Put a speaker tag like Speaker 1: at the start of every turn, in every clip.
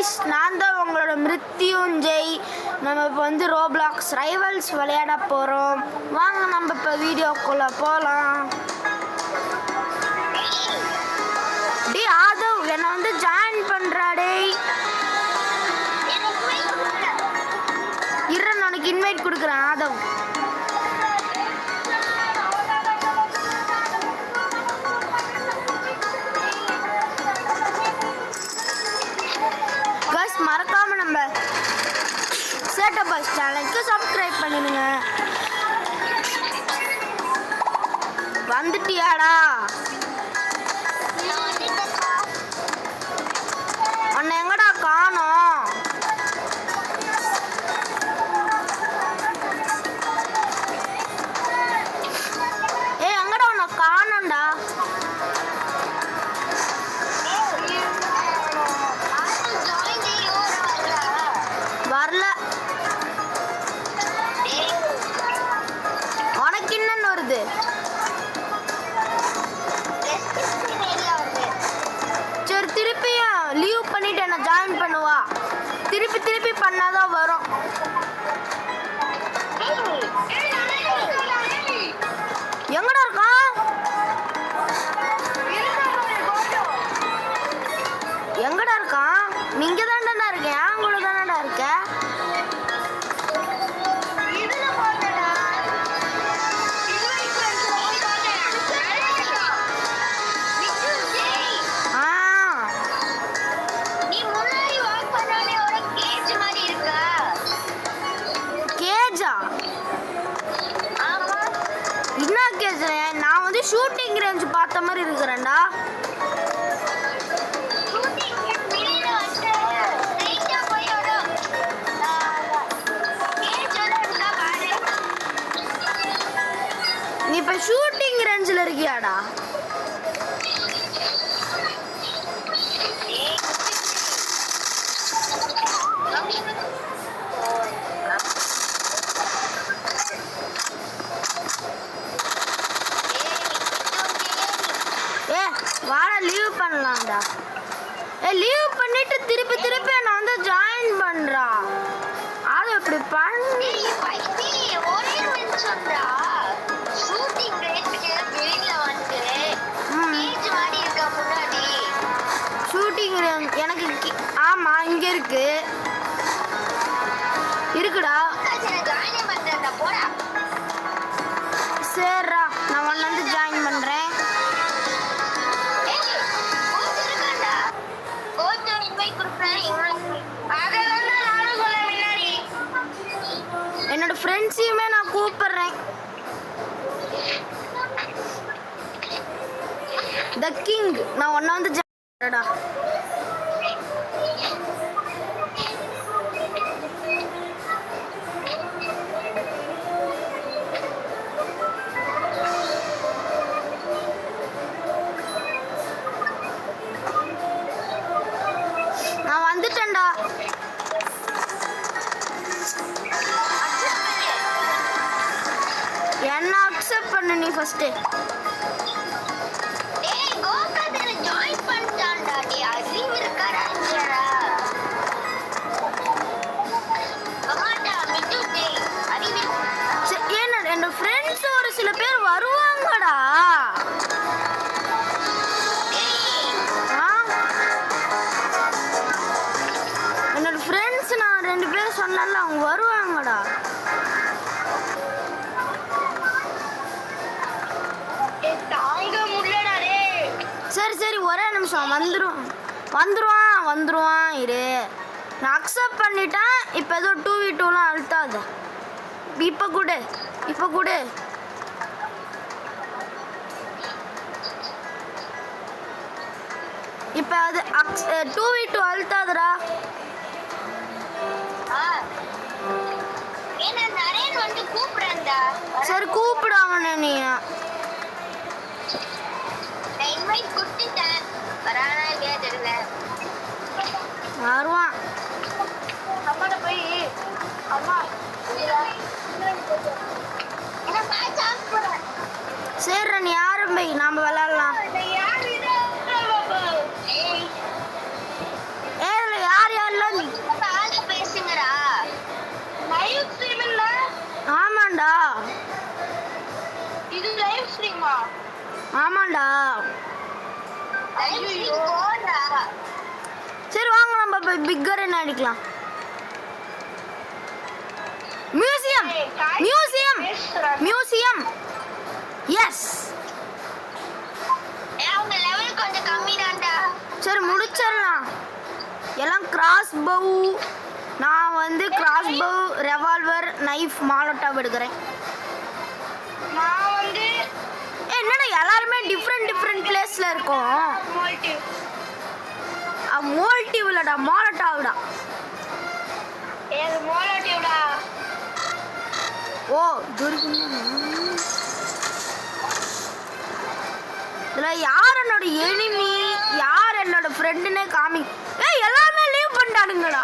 Speaker 1: Guys, நான் தான் உங்களோட மிருத்யுஞ்செய். நம்ம இப்போ வந்து ரோப்ளாக்ஸ் ரைவல்ஸ் விளையாட போகிறோம். வாங்க நம்ம இப்போ வீடியோக்குள்ளே போகலாம். டே ஆதவ், என்னை வந்து ஜாயின் பண்ணுறாடே. இரு, நான் உனக்கு இன்வைட் கொடுக்குறேன் ஆதவ். மறக்காம நம்ம சேட்டா பாய்ஸ் சேனலுக்கு சப்ஸ்கிரைப் பண்ணிடுங்க. வந்துட்டியாடா? உன்னை எங்கடா காணோம்? எங்கடா உன்னை காணோம்டா? வரல. உனக்கு என்னன்னு வருது? சரி, திருப்பியும் லீவ் பண்ணிட்டு என்ன ஜாயின் பண்ணுவா. திருப்பி பண்ணாதான் வரும். எங்கடா இருக்கான்? எங்கடா இருக்கான்? நீங்க தான்டா இருக்கேன். என் கூட தானடா இருக்க. என்ன கேஜ்? நான் வந்து ஷூட்டிங் ரேஞ்ச் பார்த்த மாதிரி இருக்கிறேன்டா. நீ இப்ப ஷூட்டிங் ரேஞ்சில் இருக்கியாடா? வாடா, லீவ் பண்ணலாம்டா. லீவ் பண்ணிட்டு திருப்பி நான் வந்து ஜாயின் பண்றா. அது எப்படி பண்ணி? ஷூட்டிங் எனக்கு ஆமா இங்க இருக்குடா. சரிடா, நான் உன்னை வந்து ஜாயின் பண்றேன். என்னோட ஃப்ரெண்ட்ஸையுமே நான் கூப்பிடுறேன். த கிங், நான் ஒன்ன வந்து ஜாயின்டா. நான் வந்துட்டேன்டா. என்ன அக்செப்ட் பண்ணு நீ ஃபர்ஸ்ட். என்னோட ஃப்ரெண்ட்ஸ் ஒரு சில பேர் வருவாங்கடா. என்னோட ஃப்ரெண்ட்ஸ் நான் 2 பேர் சொன்னால அவங்க வருவாங்கடா. சரி, ஒரே நிமிஷம். வந்துருவான் இரு. நான் அக்செப்ட் பண்ணிட்டேன். இப்போ ஏதோ 2v2லாம் அழுத்தாது. இப்போ கூட இப்போ அது 2v2 அழுத்தாதுடா. சரி, கூப்பிடாம நீ வருவான். சரி, நீ ஆரம்பி, நாம விளையாடலாம். யார் இல்லடா. சரி வாங்க நம்ம போய் பிக்கர் என்ன அடிக்கலாம். Museum museum museum. எஸ்.
Speaker 2: அவங்க லெவல் கொஞ்சம் கம்மி தான்டா.
Speaker 1: சரி முடிச்சிடலாம். எல்லாம் கிராஸ் பவு. நான் வந்து கிராஸ் பவு, ரெவால்வர், நைஃப், மாலோட்டாவ் எடுக்கிறேன்.
Speaker 2: நான் வந்து
Speaker 1: என்னடா எல்லாருமே டிஃப்ரெண்ட் பிளேஸ்ல இருக்கோம். மோல்டிவ் இல்லடா, மாலோட்டாவ்டா.
Speaker 2: ஏது மோலோட்டிவ்டா.
Speaker 1: ஓ துர்குன்னு. இதுல யார் என்னோட எனிமி யார் என்னோட ஃப்ரெண்டுன்னே காமி. ஏய் எல்லாமே லீவ் பண்ணிட்டானுங்கடா.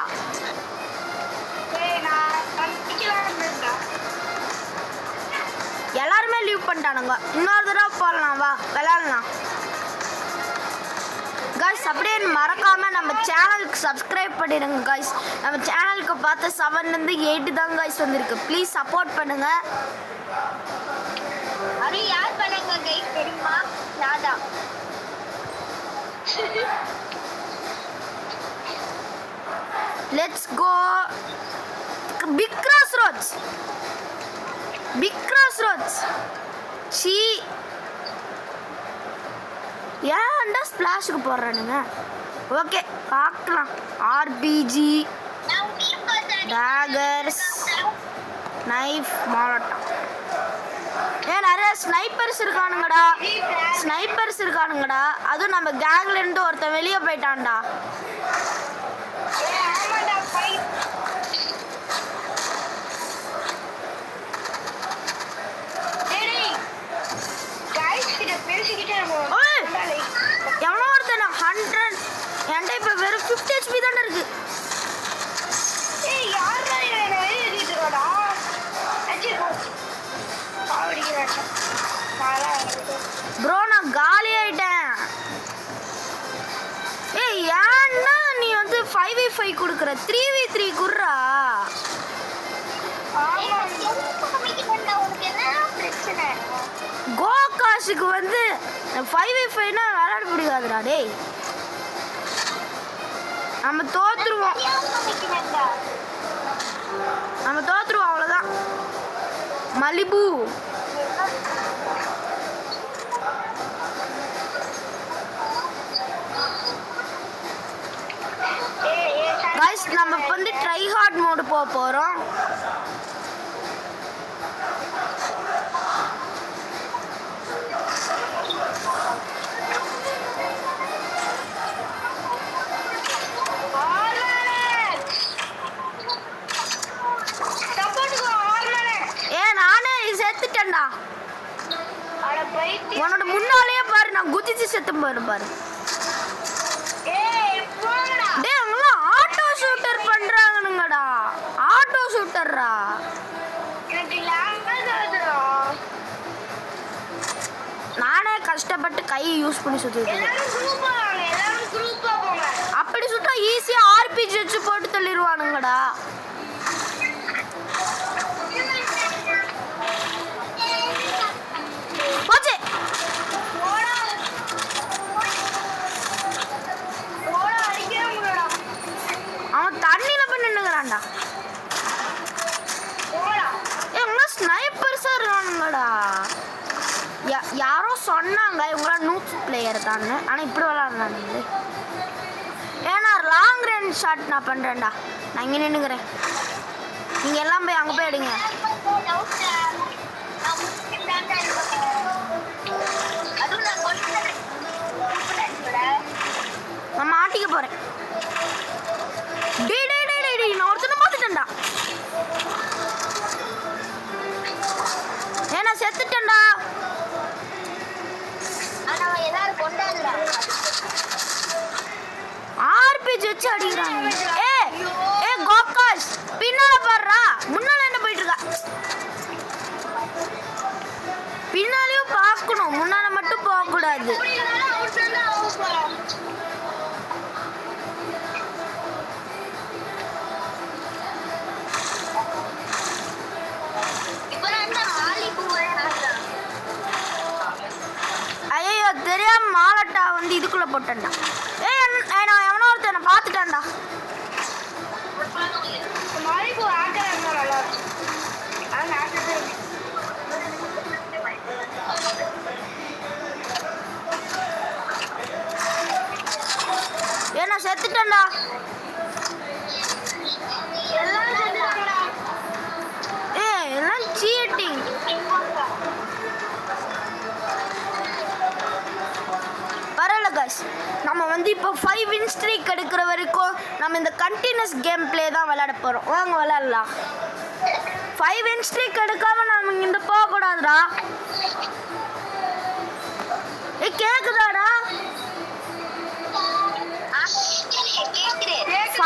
Speaker 2: ஏய் நான் கண்டிக்கலாம்டா.
Speaker 1: எல்லாருமே லீவ் பண்ணிட்டானுங்க. இன்னொரு தடவை போடலாம் வா விளையாடலாம். காய்ஸ் அப்படியே மறக்காம நம்ம சேனலுக்கு சப்ஸ்கிரைப் பண்ணிடுங்க காய்ஸ். நம்ம சேனலுக்கு பார்த்து 7லேருந்து 8 தான் காய்ஸ் வந்திருக்கு. ப்ளீஸ் சப்போர்ட் பண்ணுங்க.
Speaker 2: அது யார் பண்ணாங்க கைஸ் தெரியுமா? நான்தா.
Speaker 1: Let's go. Big cross roads. Big cross roads. சி ஏன்டா ஸ்பிளாஷுக்கு போடுறானுங்க. ஓகே பார்க்கலாம். ஆர்பிஜி,
Speaker 2: நான் டீம் பர்சன்
Speaker 1: டேகர்ஸ், நைஃப், மாலோட்டா. நிறைய ஸ்னைப்பர்ஸ் இருக்கானுங்கடா. ஸ்னைப்பர்ஸ் இருக்கானுங்கடா. அதுவும் நம்ம கேங்ல இருந்து ஒருத்தன் வெளியே போயிட்டான்டா.
Speaker 2: ஏய் ஆமாடா ஃபைட். டேய் கைஸ் கிட்ட பேசிக்கிட்டே இருக்கோம்.
Speaker 1: ஓய் எவனோ ஒருத்தன் 100 என்கிட்ட இப்போ வெறும் 50 HP தானே இருக்கு.
Speaker 2: ஏய் யாரா என்ன எழுதிட்டு இருக்கடா? அஜி போச்சு. பாவடிக்கிறாங்க. பாலா.
Speaker 1: ப்ரோ நான் காலி ஆயிட்டேன். ஏய் ஏன்னா நீ வந்து 5v5 கொடுக்குற 3v3 குடுறா.
Speaker 2: ஆமா கமிட்மென்ட் உங்களுக்கு என்ன பிரச்சனை?
Speaker 1: கோகாஷுக்கு வந்து 5v5னா விளையாட முடியாதுடா டேய். நம்ம தோத்துருவோம்.
Speaker 2: கமிட்மென்ட்டா?
Speaker 1: நம்ம தோத்துருவோம் அவ்வளோதான். மலிபு गाइस நம்ம இப்ப வந்து ட்ரை ஹார்ட் மோட் போக போறோம். நானே செத்துட்டேன்டா. உன்னோட முன்னாலேயே பாரு நான் குதிச்சு செத்து பாரு. டேய் அவங்களாம் ஆட்டோ ஷூட்டர் பண்றாங்கங்கடா. ஆட்டோ ஷூட்டர்ரா. நானே கஷ்டப்பட்டு கையை யூஸ் பண்ணி சுத்திட்டு அப்படி சுட்டா ஈஸியா ஆர்பிஜி வச்சு போட்டு தள்ளிடுவானுங்கடா. போச்சு. அவன் தண்ணியில போய் நின்னுக்கிறான்டா. இவங்களாம் ஸ்னைப்பர்ஸா இருக்கானுங்கடா. யாரோ சொன்னாங்க இவங்களாம் நூப் பிளேயர் தான். ஆனால் இப்படி விளாட்றானுங்க. ஏன்னா லாங் ரேஞ்ச் ஷாட் நான் பண்ணுறேன்டா. நான் இங்கே நின்றுக்கிறேன். நீங்கள் எல்லாம் போய் அங்கே போய் எடுங்க. நான் மாட்டிக்க போகிறேன். டே டே டே டே நான் ஒருத்தனை பார்த்துட்டேன்டா. ஏன்னா செத்துட்டேன்டா. ஆர்பிஜி வச்சு அடிக்கிறாங்க. ஏ கோகாஷ் பின்னால பாருடா. முன்னால என்ன போயிட்டு இருக்கா? பின்னாலையும் பார்க்கணும். முன்னால மட்டும் போகக்கூடாது. ஐயோ இதுக்குள்ள போட்டேன்டா. நான் எவனோ ஒருத்தனை பார்த்துட்டேன்டா.
Speaker 2: மாரிக்கு ஆக்கர் இருந்தா நல்லா இருக்கும். ஆனா ஆக்கர்
Speaker 1: நான் செத்துட்டேன்டா.
Speaker 2: எல்லாம் செஞ்சுட்டாங்கடா.
Speaker 1: எல்லாம் சீட்டிங். பரவாயில்ல காய்ஸ், நம்ம வந்து இப்போ 5 வின் ஸ்ட்ரீக் எடுக்கிற வரைக்கும் நம்ம இந்த கண்டினியூஸ் கேம் பிளே தான் விளையாட போகிறோம். வாங்க விளையாடலாம். 5 வின் ஸ்ட்ரீக் எடுக்காம நம்ம இங்கிருந்து போகக்கூடாதுடா. கேக்குதாடா?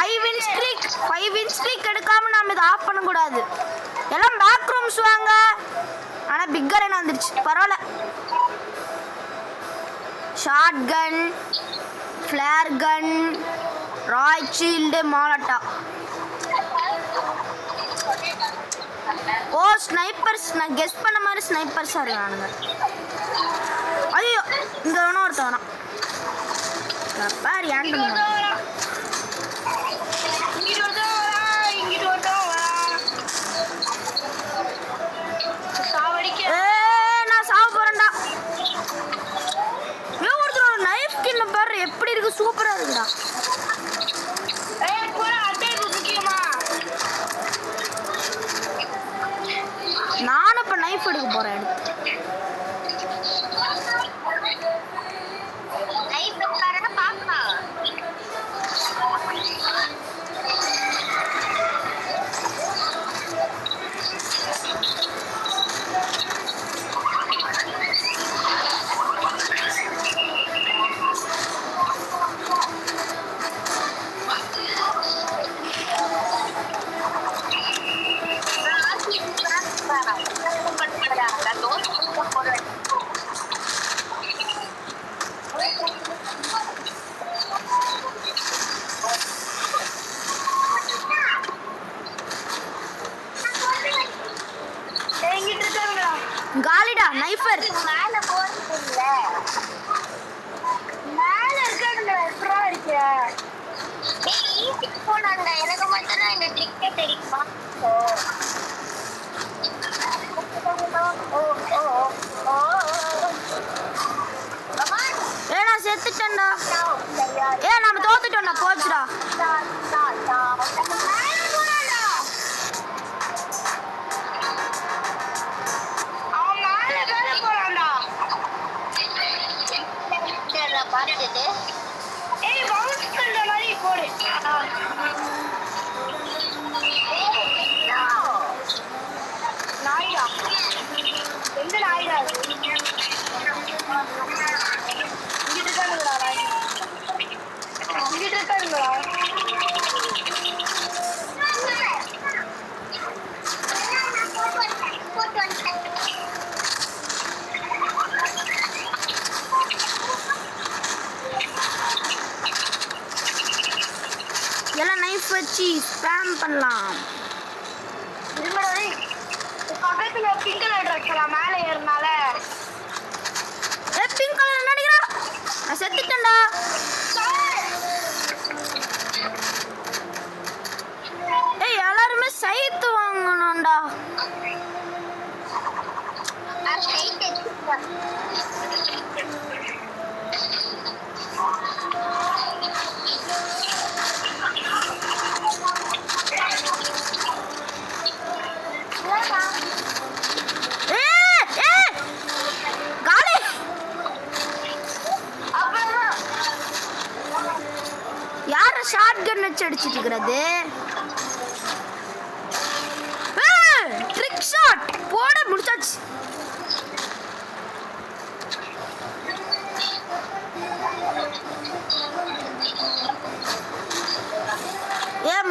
Speaker 1: 5 வின் ஸ்ட்ரீக் எடுக்காம நாம இதை ஆஃப் பண்ணக்கூடாது. எல்லாம் பேக் ரூம்ஸ் வாங்க. ஆனால் பிக்கர் என்ன வந்துருச்சு, பரவாயில்ல. ஷார்ட் கன், ஃப்ளேர் கன், ராய் ஷீல்டு, மாலட்டா. ஓ ஸ்னைப்பர்ஸ், நான் கெஸ் பண்ண மாதிரி ஸ்னைப்பர்ஸாக இருக்கானுங்க. ஐயோ இங்கே வேணும் ஒருத்தன் வரான் பாரு. ஏன் நான் சாவ போறேன்டா. ஒருத்தர் நைஃப் கின்ன பாரு எப்படி இருக்கு, சூப்பரா இருக்குடா. நானும் இப்ப நைஃப் எடுக்க போறேன். காலிடா நைஃபர்
Speaker 2: மேல போறதுல மேல இருக்கறதுல எப்ரா இருக்க. ஏய் ஈஸி போனாங்க. எனக்கு மட்டும் தான் இந்த ட்ரிக் தெரியுமா?
Speaker 1: நான் செத்துட்டேன்டா. நம்ம தோத்துட்டோம்டா. போச்சுடா.
Speaker 2: ஏய் பவுன்ஸ் பண்ற மாதிரி போடு. நாய்டா. எந்த நாய்டா? இங்கிட்டு இருக்கானுங்கடா நாய். இங்கிட்டு இருக்கானுங்கடா.
Speaker 1: எல்லாம் நைஃப் வச்சு ஸ்பேம் பண்ணலாம்.
Speaker 2: பக்கத்துல பிங்க் கலர் ட்ரெஸ்லாம் மேலே ஏறினால
Speaker 1: பிங்க் கலர் நடிக்கிறா. நான் செத்துட்டேன்டா. எல்லாருமே சைத்து வாங்கணும்டா. யார ஷார்ட் கன் வச்சு அடிச்சிட்டு இருக்கிறது? ட்ரிக் ஷாட் போட முடிச்சாச்சு.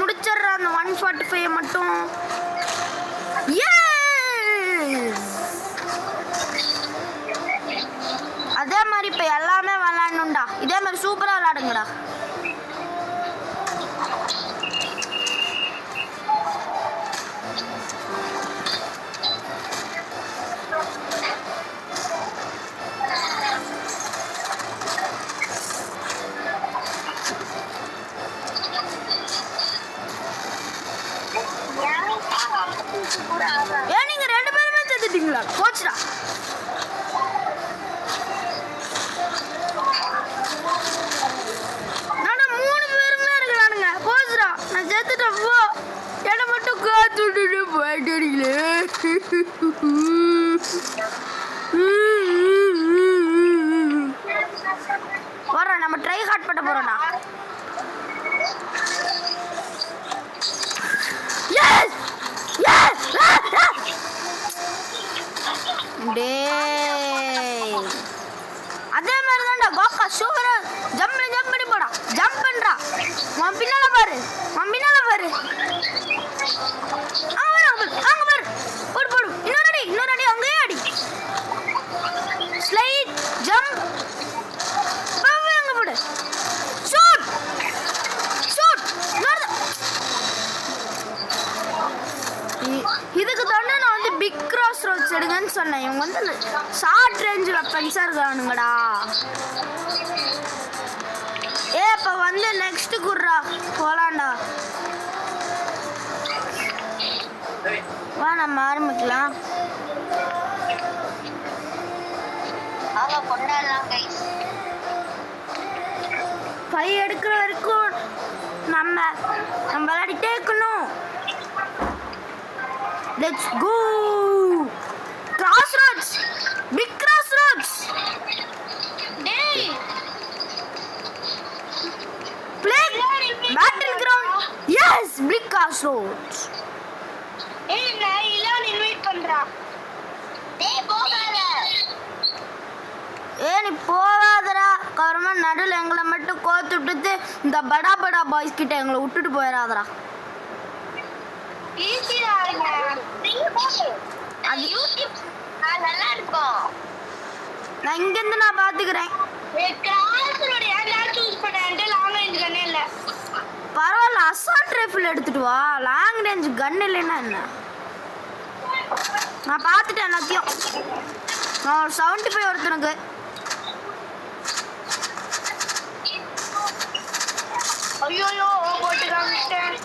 Speaker 1: முடிச்சிடுற அந்த 145 மட்டும். அதே மாதிரி இப்ப எல்லாமே விளையாடணும்டா. இதே மாதிரி சூப்பரா விளையாடுங்கடா. விளாட போச்சுடா. நானா 3 பேருமே இருக்கிறானுங்க. போச்சுடா, நான் செத்துட்டேன். போ, என்ன மட்டும் காத்து விட்டுட்டு போயிட்டீங்களே. போறோம், நம்ம ட்ரை ஹார்ட் பண்ண போறோம்டா. எஸ் எஸ் டேய், அதே மாதிரி தான்டா கோகா சூப்பரா ஜம்ப் பண்ணி போடா. ஜம்ப் பண்றா. உன் பின்னால பாரு, உன் பின்னால பாரு. அங்க பாரு. போடு. இன்னொரு அடி அங்கேயே அடி. Slide jump. அங்க போடு. ஷூட். இதுக்கு தானே நான் வந்து பிக் கிராஸ் ரோட்ஸ் எடுங்கன்னு சொன்னேன். இவங்க வந்து ஷார்ட் ரேஞ்ச் வெப்பன்ஸா இருக்கானுங்கடா. இப்ப வந்து நெக்ஸ்ட் குர்ரா போலாம்டா. வா, நம்ம ஆரம்பிக்கலாம்.
Speaker 2: கொண்டாடலாம் கைஸ்.
Speaker 1: 5 எடுக்கிற வரைக்கும் நம்ம விளையாடிட்டே இருக்கணும். Let's go. Crossroads. Big crossroads.
Speaker 2: டேய்,
Speaker 1: Play battleground. Yes, big crossroads.
Speaker 2: ஏய் நான் இலான் இன்வைட் பண்றா. டேய் போகாத.
Speaker 1: நீ போகாதடா. கவர்மா நடுவில் எங்களை மட்டும் கோத்து விட்டுட்டு இந்த படா பாய்ஸ் கிட்ட எங்களை விட்டுட்டு போயிடாதடா.
Speaker 2: ஈஸியா அது யூடியூப் நல்லா இருக்கும்.
Speaker 1: நான் இங்கிருந்து நான் பாத்துக்கிறேன்.
Speaker 2: கிராஸ்ரோட் ஏன் சூஸ் பண்ணேன்டே லாங் ரேஞ்ச் கன் இல்ல.
Speaker 1: பரவாயில்ல, அசால்ட் ரைஃபிள் எடுத்துட்டு வா. லாங் ரேஞ்ச் கன் இல்லைன்னா என்ன? நான் பார்த்துட்டேன் எல்லாத்தையும். நான் ஒரு 75 ஒருத்தனுக்கு.
Speaker 2: ஐயோ போட்டு காமிச்சிட்டேன்.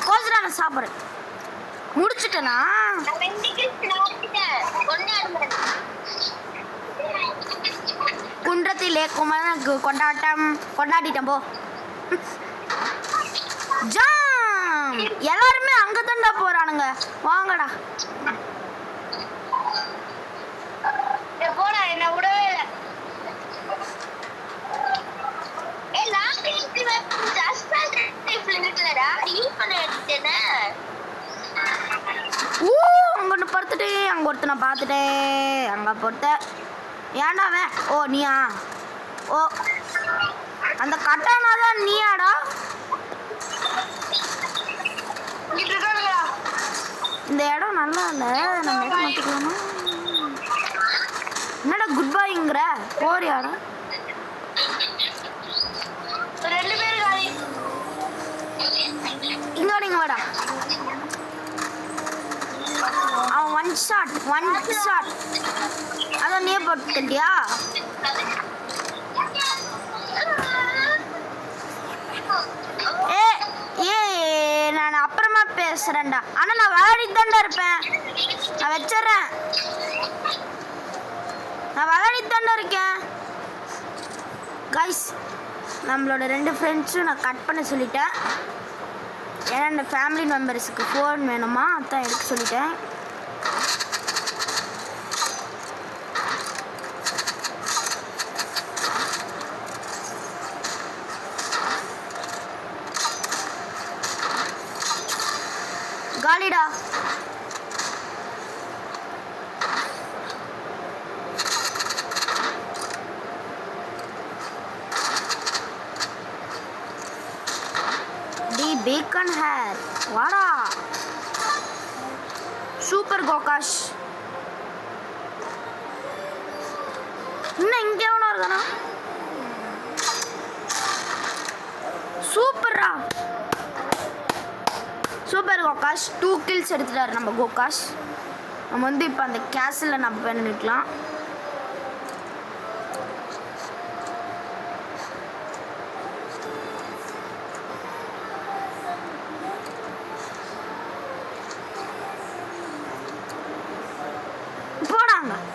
Speaker 1: கோசரா நான் சாப்பிட்றேன். முடிச்சிட்டேனா? குன்றத்திலே குமரனுக்கு கொண்டாடிட்டேன் போ. ஜாம், எல்லாருமே அங்க தான்டா போறானுங்க. வாங்கடா.
Speaker 2: போடா, என்ன விடவே இல்லை. லாஸ்ட் யூஸ் பண்ண எடுத்துட்டேனே.
Speaker 1: அங்க ஒன்று படுத்துட்டேன். அங்க ஒருத்தனை பார்த்துட்டேன். அங்க பொறுத்த ஏன்டா அவன்? ஓ நீயா? ஓ அந்த கட்டானா தான் நீயாடா? இந்த இடம் நல்லா இல்லை. நம்ம மாற்றிக்கலாமா? என்னடா குட் பாய்ங்கிற? போறியாடா?
Speaker 2: 2 பேர் காலி.
Speaker 1: இங்க நீங்க வாடா. அவன் ஒன் ஷாட். அதான் நீ போட்டுட்டியா? நான் அப்புறமா பேசுறேன்டா. ஆனா நான் விளையாடிட்டு தான்டா இருப்பேன். நான் வச்சிடறேன். நான் விளையாடிட்டு தான்டா இருக்கேன். கைஸ், நம்மளோட 2 ஃப்ரெண்ட்ஸும் நான் கட் பண்ண சொல்லிட்டேன். ஏன்னா இந்த ஃபேமிலி மெம்பர்ஸுக்கு ஃபோன் வேணுமா, அதான் எடுக்க சொல்லிட்டேன். காலிடா. டி பேக்கன் ஹேர் வாடா. சூப்பர் கோகாஷ். இன்னும் இங்கே எவனோ இருக்கானா? சூப்பர்ரா. சூப்பர் கோகாஷ். 2 kills எடுத்துட்டாரு நம்ம கோகாஷ். நம்ம வந்து இப்போ அந்த கேசலில் நம்ம போய் நிற்கலாம். வாங்க.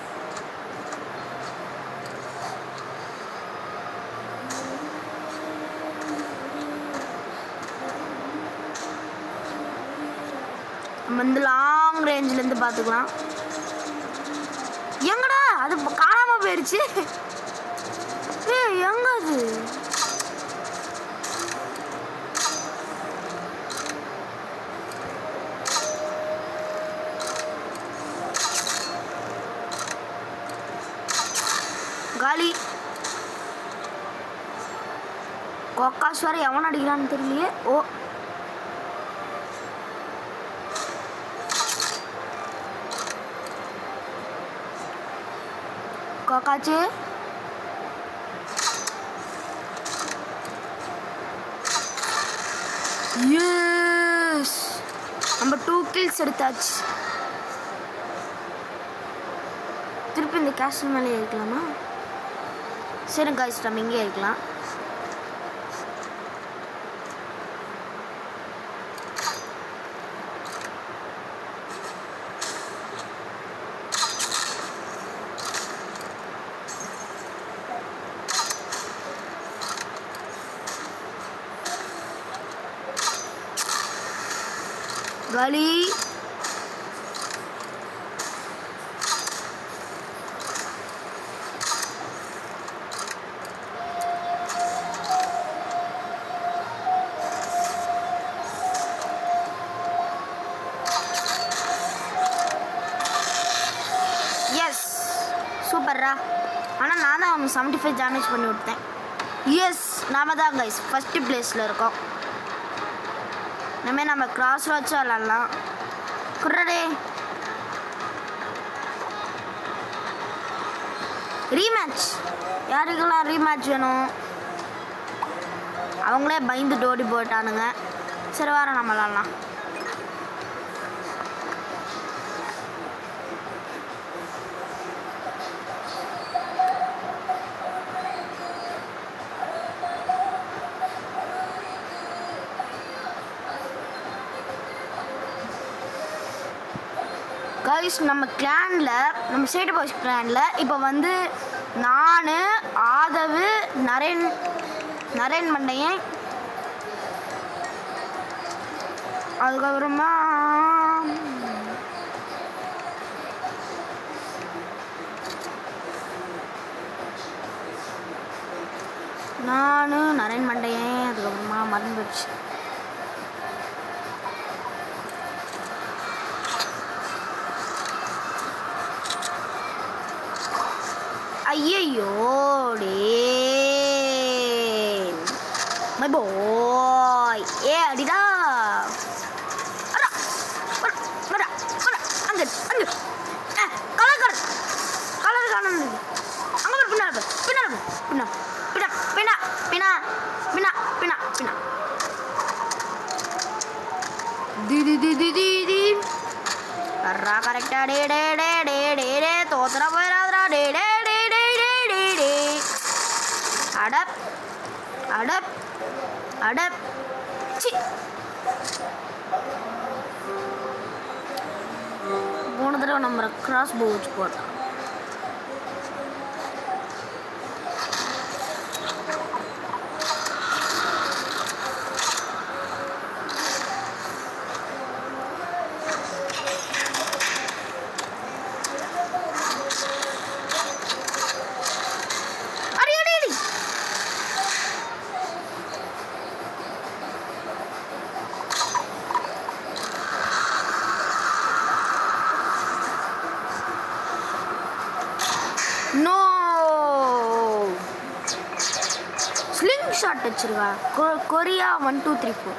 Speaker 1: நம்ம வந்து லாங் ரேஞ்சில இருந்து பாத்துக்கலாம். எங்கடா அது காணாம போயிருச்சு? எங்க அது? காலி. கோக்காஸ் வேற எவன் அடிக்கிறான்னு தெரியலையே. ஓ கோக்காச்சு எஸ் நம்ம 2 kills எடுத்தாச்சு. திருப்பி இந்த கேஸ்டல் மேலே இருக்கலாமா? சரி காய்ஸ் நம்ம இங்கே இருக்கலாம். காலி. எஸ் சூப்பர்ரா. ஆனால் நான் தான் அவங்க 75 டேமேஜ் பண்ணி விட்டேன். எஸ் நாம தான் கைஸ் ஃபஸ்ட்டு பிளேஸில் இருக்கோம். இனிமேல் நம்ம கிராஸ் வச்சு விளாட்லாம். குர்ரடே ரீமேட்ச். யாருக்கெல்லாம் ரீமேட்ச் வேணும்? அவங்களே பயந்து ஓடி போட்டானுங்க. சரி வாரம் நம்ம விளாட்லாம். கைஸ் நம்ம கிளானில், நம்ம சேட்டு பாய்ஸ் கிளானில் இப்போ வந்து நான், ஆதவு, நரேன் மண்டையன், அதுக்கப்புறமா நான், நரேன் மண்டையன், அதுக்கப்புறமா மறந்துடுச்சு. ஐயோ டே மை பாய். ஏ அடிடா. அங்க அங்க கலர் கலர் காணும். அங்கே பின்னாடி பின்னாடி பின்னா பின்னா பின்னா பின்னா பின்னா பின்னா பின்னா தி தி தி தி தி தி கர்ரா கரெக்டா. டே டே டே டே டே டே தோத்துறா போயிடாதரா. டே டே டே டே டே டே டே அடப் அடப் அடப் சி. போன தடவை நம்ம கிராஸ் போ வச்சு போட்டோம். நோ ஸ்லிங் ஷாட் வச்சிருக்கா. கொரியா 1 2 3 4.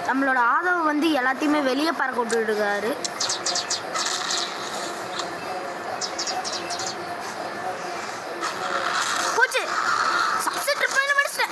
Speaker 1: நம்மளோட ஆதவ வந்து எல்லாத்தையுமே வெளியே பறக்க விட்டுட்டு இருக்காரு. போச்சு. சப்செட் ட்ரிப் பண்ண முடிச்சிட்டேன்.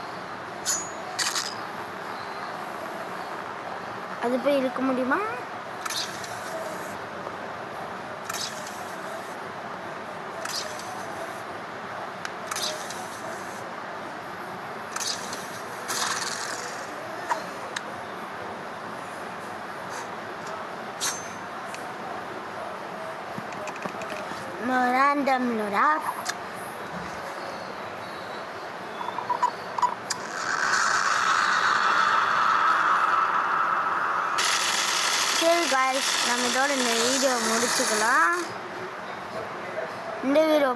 Speaker 1: அது போய் இழுக்க முடியுமா? random லோடா சரி guys, நம்ம இதோட இந்த வீடியோ முடிச்சுக்கலாம். இந்த வீடியோ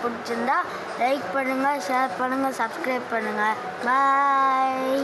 Speaker 1: பிடிச்சிருந்தா லைக் பண்ணுங்க, ஷேர் பண்ணுங்க, சப்ஸ்கிரைப் பண்ணுங்க. பாய்.